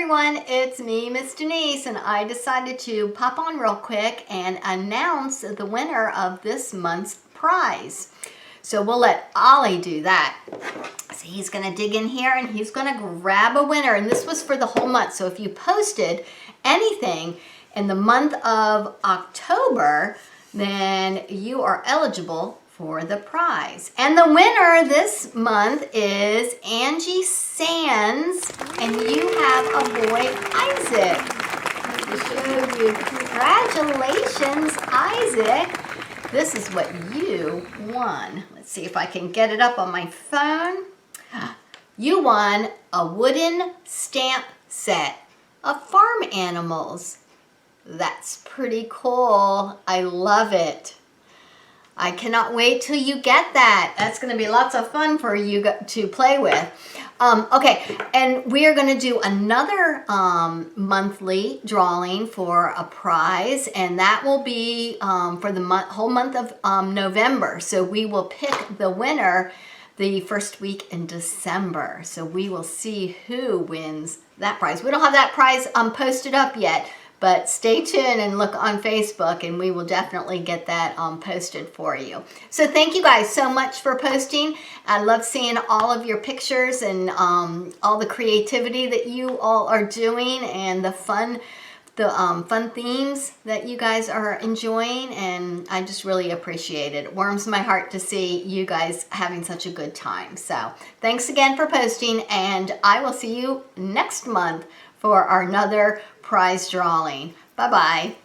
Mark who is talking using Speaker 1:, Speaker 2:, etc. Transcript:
Speaker 1: everyone, it's me, Miss Denise, and I decided to pop on real quick and announce the winner of this month's prize. So we'll let Ollie do that. So he's going to dig in here and he's going to grab a winner, and this was for the whole month. So if you posted anything in the month of October, then you are eligible for the prize. And the winner this month is Angie Sands, and you have a boy, Isaac. To show you, congratulations, Isaac. This is what you won. Let's see if I can get it up on my phone. You won a wooden stamp set of farm animals. That's pretty cool. I love it. I cannot wait till you get that. That's going to be lots of fun for you to play with. Okay, and we are going to do another monthly drawing for a prize, and that will be for the whole month of November. So we will pick the winner the first week in December. So we will see who wins that prize. We don't have that prize posted up yet, but stay tuned and look on Facebook, and we will definitely get that posted for you. So thank you guys so much for posting. I love seeing all of your pictures and all the creativity that you all are doing, and the fun themes that you guys are enjoying, and I just really appreciate it. It warms my heart to see you guys having such a good time. So thanks again for posting, and I will see you next month for our another prize drawing. Bye-bye.